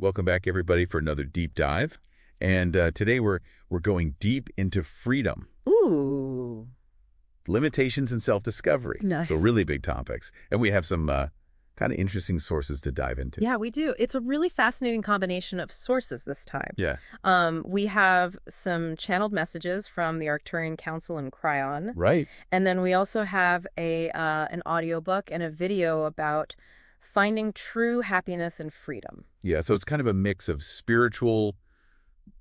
Welcome back, everybody, for another deep dive. And today we're going deep into freedom. Ooh. Limitations and self-discovery. Nice. So really big topics. And we have some kind of interesting sources to dive into. Yeah, we do. It's a really fascinating combination of sources this time. Yeah. We have some channeled messages from the Arcturian Council in Kryon. Right. And then we also have an audiobook and a video about finding true happiness and freedom. Yeah, so it's kind of a mix of spiritual,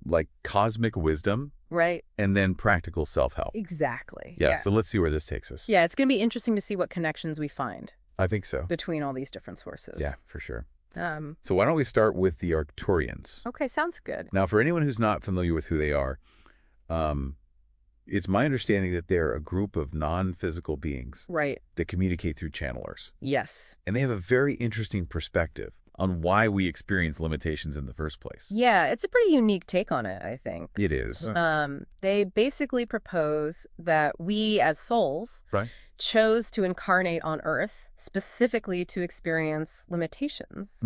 like cosmic wisdom, right, and then practical self-help. Exactly. Yeah, so let's see where this takes us. Yeah, it's going to be interesting to see what connections we find. I think so. Between all these different sources. Yeah, for sure. So why don't we start with the Arcturians? Okay, sounds good. Now, for anyone who's not familiar with who they are, it's my understanding that they're a group of non-physical beings. Right. That communicate through channelers. Yes. And they have a very interesting perspective on why we experience limitations in the first place. Yeah, it's a pretty unique take on it, I think. It is. They basically propose that we as souls chose to incarnate on Earth specifically to experience limitations.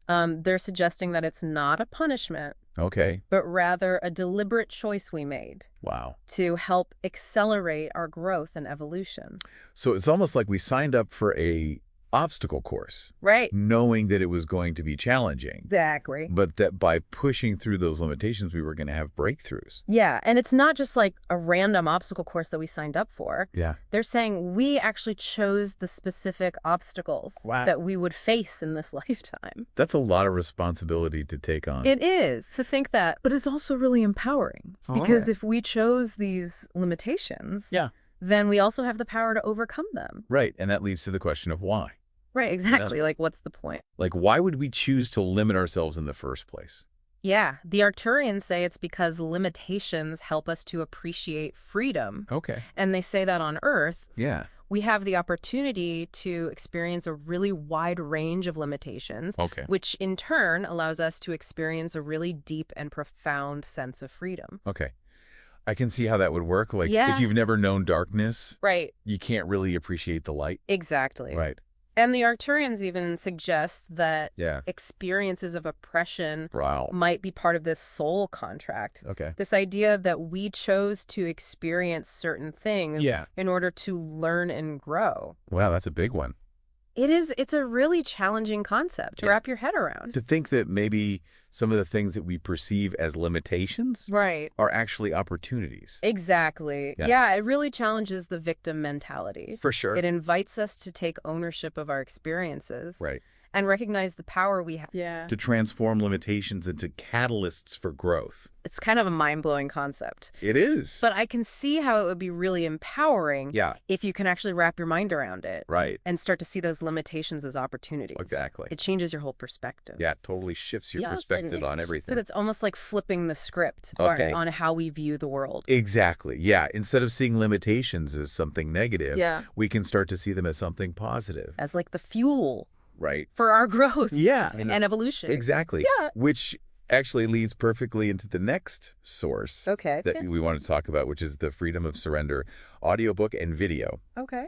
They're suggesting that it's not a punishment. Okay. But rather a deliberate choice we made. Wow. To help accelerate our growth and evolution. So it's almost like we signed up for a obstacle course. Right. Knowing that it was going to be challenging. Exactly. But that by pushing through those limitations, we were going to have breakthroughs. Yeah, and it's not just like a random obstacle course that we signed up for. Yeah. They're saying we actually chose the specific obstacles that we would face in this lifetime. That's a lot of responsibility to take on. It is, to think that. But it's also really empowering. Because if we chose these limitations, then we also have the power to overcome them. Right, and that leads to the question of why. Right, exactly. Like, what's the point? Like, why would we choose to limit ourselves in the first place? Yeah, the Arcturians say it's because limitations help us to appreciate freedom. Okay. And they say that on Earth, we have the opportunity to experience a really wide range of limitations, which in turn allows us to experience a really deep and profound sense of freedom. Okay. I can see how that would work. Like, if you've never known darkness, you can't really appreciate the light. Exactly. Right. And the Arcturians even suggest that experiences of oppression might be part of this soul contract. Okay. This idea that we chose to experience certain things in order to learn and grow. Wow, that's a big one. It's a really challenging concept to wrap your head around. To think that maybe some of the things that we perceive as limitations are actually opportunities. Exactly. Yeah, it really challenges the victim mentality. For sure. It invites us to take ownership of our experiences. Right. And recognize the power we have. To transform limitations into catalysts for growth. It's kind of a mind-blowing concept. It is. But I can see how it would be really empowering if you can actually wrap your mind around it. Right. And start to see those limitations as opportunities. Exactly. It changes your whole perspective. Yeah, it totally shifts your perspective on everything. So it's almost like flipping the script on how we view the world. Exactly. Yeah. Instead of seeing limitations as something negative, we can start to see them as something positive. As like the fuel. Right. For our growth. Yeah. And evolution. Exactly. Yeah. Which actually leads perfectly into the next source that we want to talk about, which is the Freedom of Surrender audiobook and video. Okay.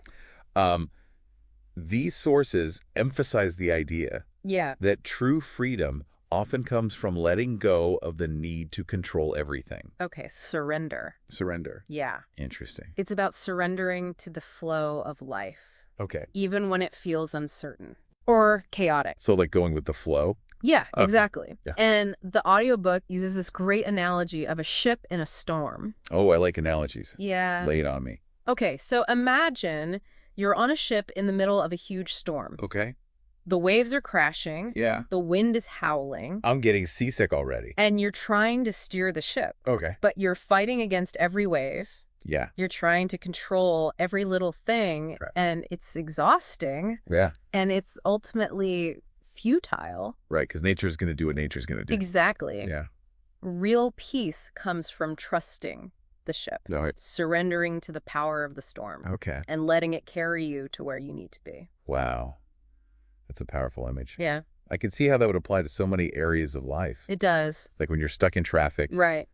These sources emphasize the idea that true freedom often comes from letting go of the need to control everything. Okay, surrender. Surrender. Yeah. Interesting. It's about surrendering to the flow of life. Okay. Even when it feels uncertain. Or chaotic. So like going with the flow? Yeah, exactly. Yeah. And the audiobook uses this great analogy of a ship in a storm. Oh, I like analogies. Yeah. Lay it on me. Okay, so imagine you're on a ship in the middle of a huge storm. Okay. The waves are crashing. Yeah. The wind is howling. I'm getting seasick already. And you're trying to steer the ship. Okay. But you're fighting against every wave. Yeah. You're trying to control every little thing, and it's exhausting. Yeah. And it's ultimately futile. Right, because nature's going to do what nature's going to do. Exactly. Yeah. Real peace comes from trusting the ship, surrendering to the power of the storm, and letting it carry you to where you need to be. Wow. That's a powerful image. Yeah. I can see how that would apply to so many areas of life. It does. Like when you're stuck in traffic. Right.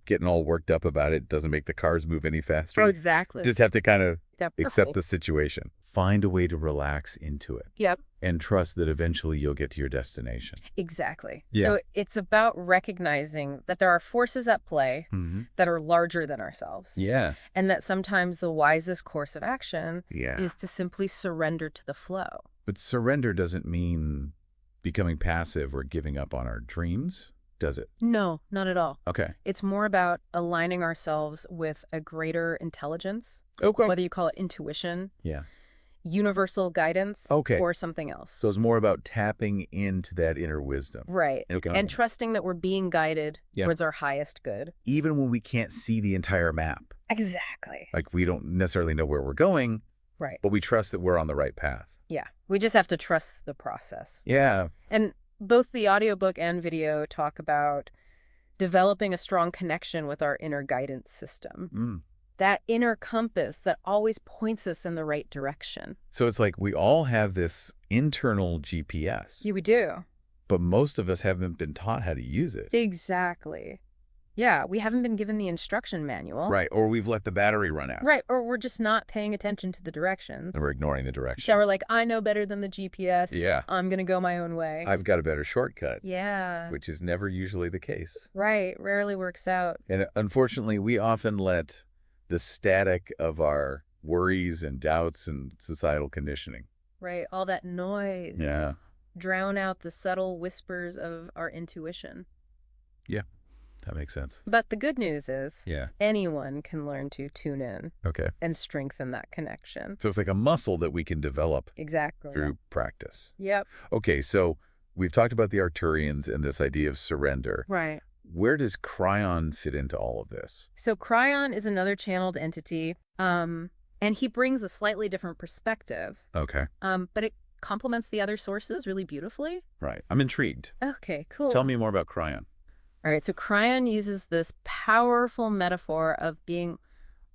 getting all worked up about it doesn't make the cars move any faster. Oh, exactly. Just have to kind of Definitely. accept the situation. Find a way to relax into it. Yep. And trust that eventually you'll get to your destination. Exactly. Yeah. So it's about recognizing that there are forces at play that are larger than ourselves. Yeah. And that sometimes the wisest course of action is to simply surrender to the flow. But surrender doesn't mean becoming passive or giving up on our dreams, does it? No, not at all. Okay. It's more about aligning ourselves with a greater intelligence, whether you call it intuition, universal guidance, or something else. So it's more about tapping into that inner wisdom. Right. Okay. And trusting that we're being guided towards our highest good. Even when we can't see the entire map. Exactly. Like we don't necessarily know where we're going, but we trust that we're on the right path. Yeah. We just have to trust the process. Yeah. And both the audiobook and video talk about developing a strong connection with our inner guidance system. That inner compass that always points us in the right direction. So it's like we all have this internal GPS. Yeah, we do. But most of us haven't been taught how to use it. Exactly. Yeah, we haven't been given the instruction manual. Right, or we've let the battery run out. Right, or we're just not paying attention to the directions. And we're ignoring the directions. So we're like, I know better than the GPS. Yeah. I'm going to go my own way. I've got a better shortcut. Yeah. Which is never usually the case. Right, rarely works out. And unfortunately, we often let the static of our worries and doubts and societal conditioning. Right, all that noise. Yeah. Drown out the subtle whispers of our intuition. Yeah. That makes sense. But the good news is anyone can learn to tune in and strengthen that connection. So it's like a muscle that we can develop through practice. Yep. Okay, so we've talked about the Arcturians and this idea of surrender. Right. Where does Kryon fit into all of this? So Kryon is another channeled entity, and he brings a slightly different perspective. Okay. But it complements the other sources really beautifully. Right. I'm intrigued. Okay, cool. Tell me more about Kryon. All right, so Kryon uses this powerful metaphor of being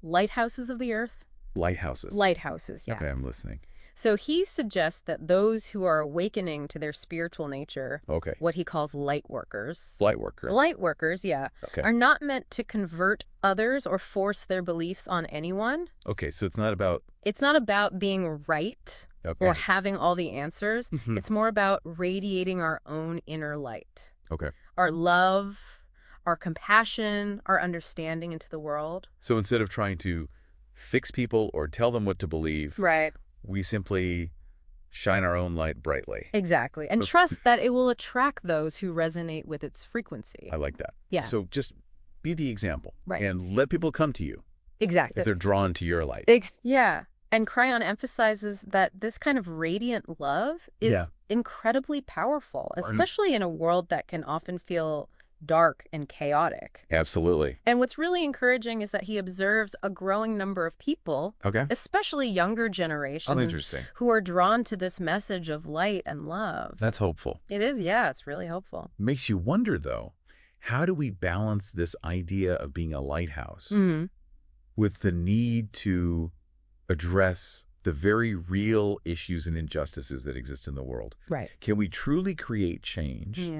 lighthouses of the earth. Lighthouses. Lighthouses, yeah. Okay, I'm listening. So he suggests that those who are awakening to their spiritual nature, what he calls light workers. Light workers. Light workers, yeah, are not meant to convert others or force their beliefs on anyone. Okay, so it's not about... It's not about being right or having all the answers. It's more about radiating our own inner light. Okay. Our love, our compassion, our understanding into the world. So instead of trying to fix people or tell them what to believe, we simply shine our own light brightly. Exactly. And trust that it will attract those who resonate with its frequency. I like that. Yeah. So just be the example. Right. And let people come to you. Exactly. If they're drawn to your light. Yeah. And Kryon emphasizes that this kind of radiant love is incredibly powerful, especially in a world that can often feel dark and chaotic. Absolutely. And what's really encouraging is that he observes a growing number of people, especially younger generations, who are drawn to this message of light and love. That's hopeful. It is, yeah, it's really hopeful. Makes you wonder, though, how do we balance this idea of being a lighthouse with the need to address the very real issues and injustices that exist in the world? Right. Can we truly create change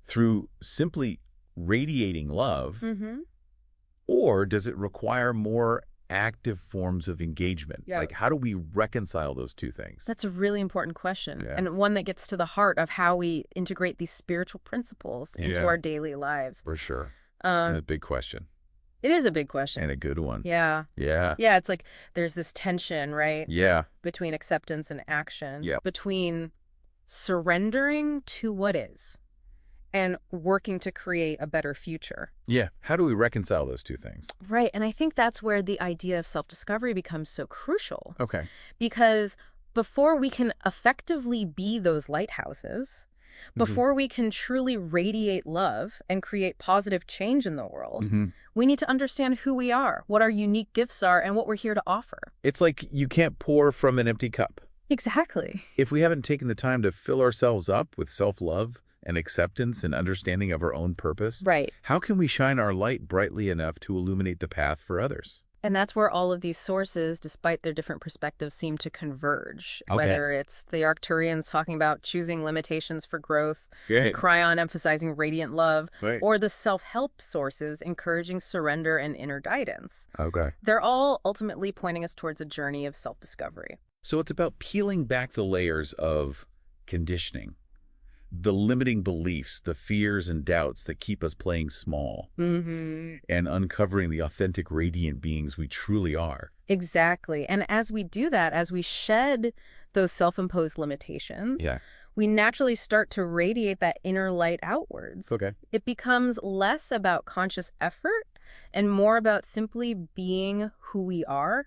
through simply radiating love, or does it require more active forms of engagement? Like, how do we reconcile those two things? That's a really important question, and one that gets to the heart of how we integrate these spiritual principles into our daily lives. For sure. A big question. It is a big question. And a good one. Yeah. Yeah. Yeah, it's like there's this tension, right? Yeah. Between acceptance and action. Yeah. Between surrendering to what is and working to create a better future. Yeah. How do we reconcile those two things? Right. And I think that's where the idea of self-discovery becomes so crucial. Okay. Because before we can effectively be those lighthouses, before we can truly radiate love and create positive change in the world, we need to understand who we are, what our unique gifts are, and what we're here to offer. It's like you can't pour from an empty cup. Exactly. If we haven't taken the time to fill ourselves up with self-love and acceptance and understanding of our own purpose, how can we shine our light brightly enough to illuminate the path for others? And that's where all of these sources, despite their different perspectives, seem to converge. Okay. Whether it's the Arcturians talking about choosing limitations for growth, Kryon emphasizing radiant love, or the self-help sources encouraging surrender and inner guidance. Okay. They're all ultimately pointing us towards a journey of self-discovery. So it's about peeling back the layers of conditioning, the limiting beliefs, the fears and doubts that keep us playing small, and uncovering the authentic, radiant beings we truly are. Exactly. And as we do that, as we shed those self-imposed limitations, we naturally start to radiate that inner light outwards. Okay. It becomes less about conscious effort and more about simply being who we are,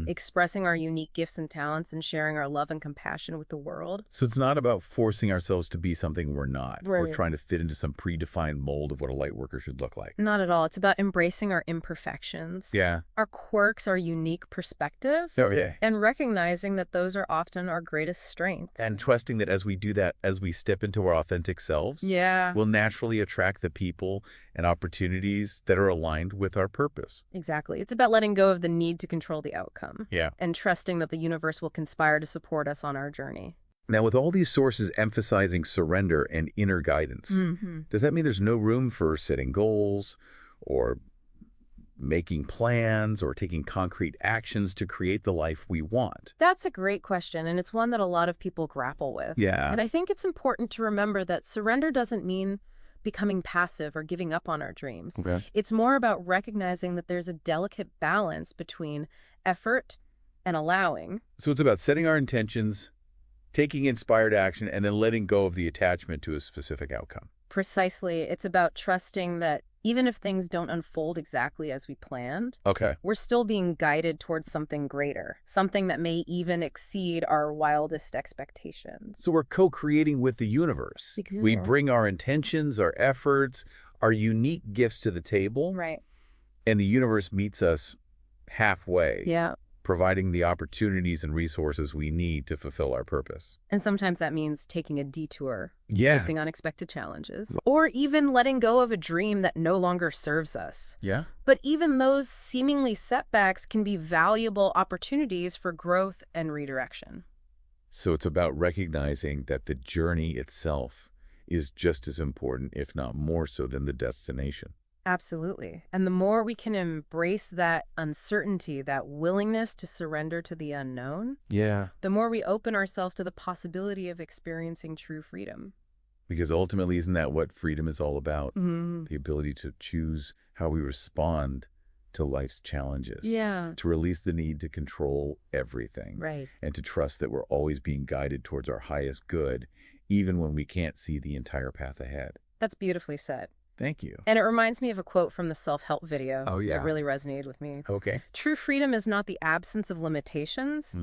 expressing our unique gifts and talents, and sharing our love and compassion with the world. So it's not about forcing ourselves to be something we're not. Right. We're trying to fit into some predefined mold of what a light worker should look like. Not at all. It's about embracing our imperfections, our quirks, our unique perspectives, and recognizing that those are often our greatest strengths. And trusting that as we do that, as we step into our authentic selves, we'll naturally attract the people and opportunities that are aligned with our purpose. Exactly. It's about letting go of the need to control the outcome. And trusting that the universe will conspire to support us on our journey. Now, with all these sources emphasizing surrender and inner guidance, does that mean there's no room for setting goals or making plans or taking concrete actions to create the life we want? That's a great question, and it's one that a lot of people grapple with. And I think it's important to remember that surrender doesn't mean becoming passive or giving up on our dreams. It's more about recognizing that there's a delicate balance between effort and allowing. So it's about setting our intentions, taking inspired action, and then letting go of the attachment to a specific outcome. Precisely. It's about trusting that even if things don't unfold exactly as we planned, we're still being guided towards something greater, something that may even exceed our wildest expectations. So we're co-creating with the universe. We bring our intentions, our efforts, our unique gifts to the table. And the universe meets us halfway. Providing the opportunities and resources we need to fulfill our purpose. And sometimes that means taking a detour, facing unexpected challenges, or even letting go of a dream that no longer serves us. But even those seemingly setbacks can be valuable opportunities for growth and redirection. So it's about recognizing that the journey itself is just as important, if not more so, than the destination. Absolutely. And the more we can embrace that uncertainty, that willingness to surrender to the unknown, the more we open ourselves to the possibility of experiencing true freedom. Because ultimately, isn't that what freedom is all about? The ability to choose how we respond to life's challenges. To release the need to control everything. And to trust that we're always being guided towards our highest good, even when we can't see the entire path ahead. That's beautifully said. Thank you. And it reminds me of a quote from the self-help video. That really resonated with me. True freedom is not the absence of limitations,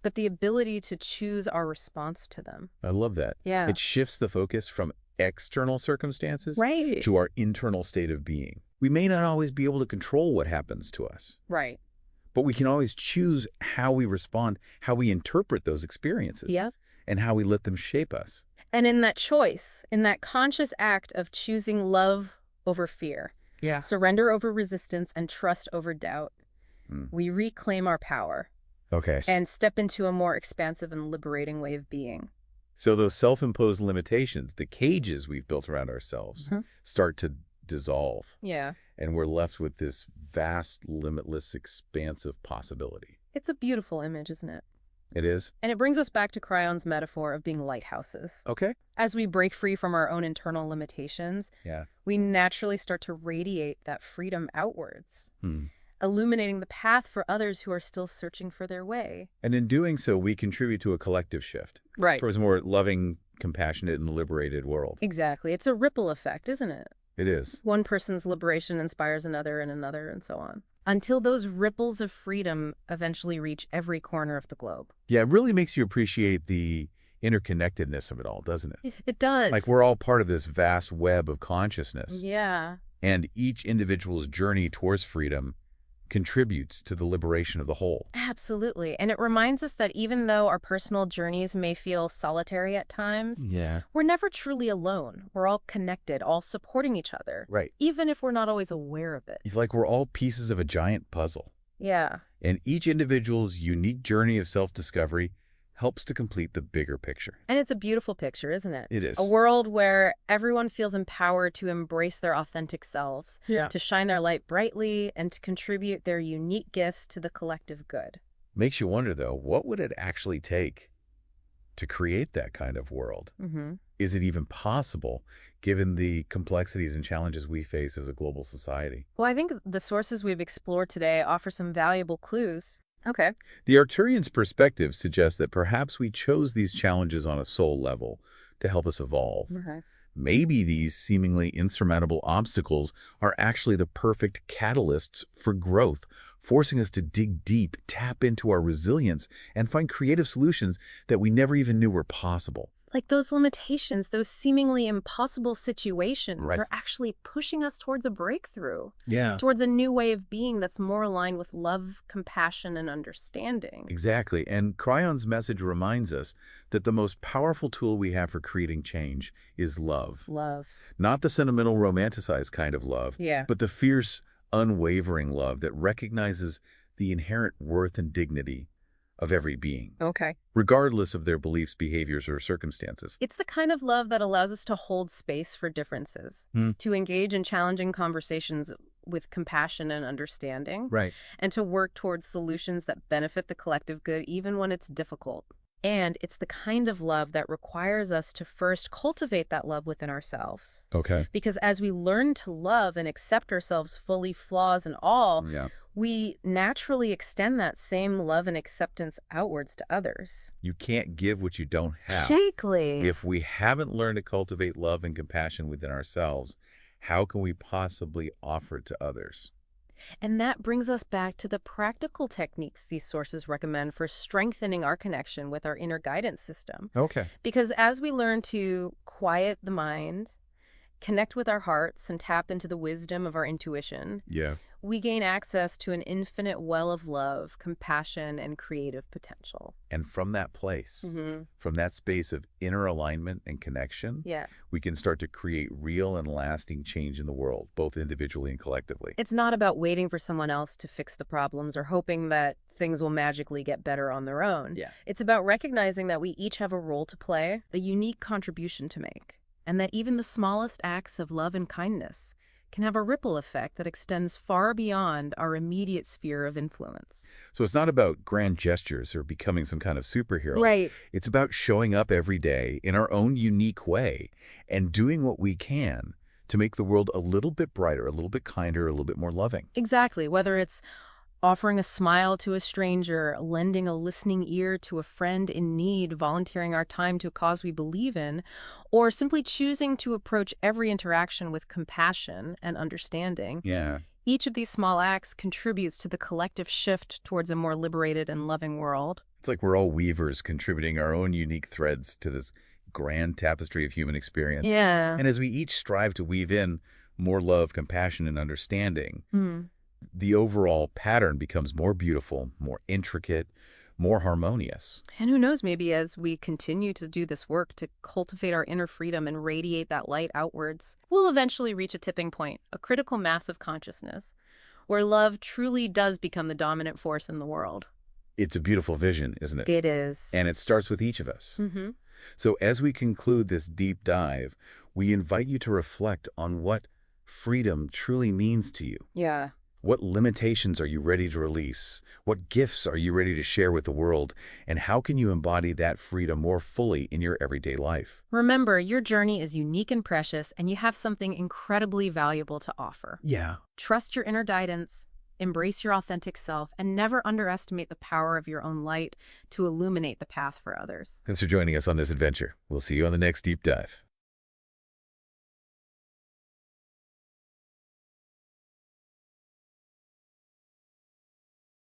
but the ability to choose our response to them. I love that. It shifts the focus from external circumstances to our internal state of being. We may not always be able to control what happens to us. But we can always choose how we respond, how we interpret those experiences, and how we let them shape us. And in that choice, in that conscious act of choosing love over fear, surrender over resistance, and trust over doubt, we reclaim our power and step into a more expansive and liberating way of being. So those self-imposed limitations, the cages we've built around ourselves, start to dissolve. And we're left with this vast, limitless, expansive possibility. It's a beautiful image, isn't it? It is. And it brings us back to Kryon's metaphor of being lighthouses. As we break free from our own internal limitations, we naturally start to radiate that freedom outwards, illuminating the path for others who are still searching for their way. And in doing so, we contribute to a collective shift towards a more loving, compassionate, and liberated world. Exactly. It's a ripple effect, isn't it? It is. One person's liberation inspires another, and so on. Until those ripples of freedom eventually reach every corner of the globe. Yeah, it really makes you appreciate the interconnectedness of it all, doesn't it? It does. Like we're all part of this vast web of consciousness. And each individual's journey towards freedom contributes to the liberation of the whole. Absolutely. And it reminds us that even though our personal journeys may feel solitary at times, we're never truly alone. We're all connected, all supporting each other. Even if we're not always aware of it. It's like we're all pieces of a giant puzzle. Yeah. And each individual's unique journey of self-discovery helps to complete the bigger picture. And it's a beautiful picture, isn't it? It is. A world where everyone feels empowered to embrace their authentic selves, to shine their light brightly, and to contribute their unique gifts to the collective good. Makes you wonder, though, what would it actually take to create that kind of world? Is it even possible, given the complexities and challenges we face as a global society? Well, I think the sources we've explored today offer some valuable clues. Okay. The Arcturian's perspective suggests that perhaps we chose these challenges on a soul level to help us evolve. Maybe these seemingly insurmountable obstacles are actually the perfect catalysts for growth, forcing us to dig deep, tap into our resilience, and find creative solutions that we never even knew were possible. Like those limitations, those seemingly impossible situations are actually pushing us towards a breakthrough. Towards a new way of being that's more aligned with love, compassion, and understanding. Exactly. And Kryon's message reminds us that the most powerful tool we have for creating change is love. Love. Not the sentimental, romanticized kind of love, but the fierce, unwavering love that recognizes the inherent worth and dignity of every being. Regardless of their beliefs, behaviors, or circumstances. It's the kind of love that allows us to hold space for differences, to engage in challenging conversations with compassion and understanding, and to work towards solutions that benefit the collective good even when it's difficult. And it's the kind of love that requires us to first cultivate that love within ourselves. Because as we learn to love and accept ourselves fully, flaws and all, we naturally extend that same love and acceptance outwards to others. You can't give what you don't have. Exactly. If we haven't learned to cultivate love and compassion within ourselves, how can we possibly offer it to others? And that brings us back to the practical techniques these sources recommend for strengthening our connection with our inner guidance system. Because as we learn to quiet the mind, connect with our hearts, and tap into the wisdom of our intuition, we gain access to an infinite well of love, compassion, and creative potential. And from that place, from that space of inner alignment and connection, we can start to create real and lasting change in the world, both individually and collectively. It's not about waiting for someone else to fix the problems or hoping that things will magically get better on their own. It's about recognizing that we each have a role to play, a unique contribution to make, and that even the smallest acts of love and kindness can have a ripple effect that extends far beyond our immediate sphere of influence. So it's not about grand gestures or becoming some kind of superhero. It's about showing up every day in our own unique way and doing what we can to make the world a little bit brighter, a little bit kinder, a little bit more loving. Exactly. Whether it's offering a smile to a stranger, lending a listening ear to a friend in need, volunteering our time to a cause we believe in, or simply choosing to approach every interaction with compassion and understanding. Each of these small acts contributes to the collective shift towards a more liberated and loving world. It's like we're all weavers contributing our own unique threads to this grand tapestry of human experience. And as we each strive to weave in more love, compassion, and understanding, the overall pattern becomes more beautiful, more intricate, more harmonious. And who knows, maybe as we continue to do this work to cultivate our inner freedom and radiate that light outwards, we'll eventually reach a tipping point, a critical mass of consciousness, where love truly does become the dominant force in the world. It's a beautiful vision, isn't it? It is. And it starts with each of us. So as we conclude this deep dive, we invite you to reflect on what freedom truly means to you. What limitations are you ready to release? What gifts are you ready to share with the world? And how can you embody that freedom more fully in your everyday life? Remember, your journey is unique and precious, and you have something incredibly valuable to offer. Trust your inner guidance, embrace your authentic self, and never underestimate the power of your own light to illuminate the path for others. Thanks for joining us on this adventure. We'll see you on the next deep dive.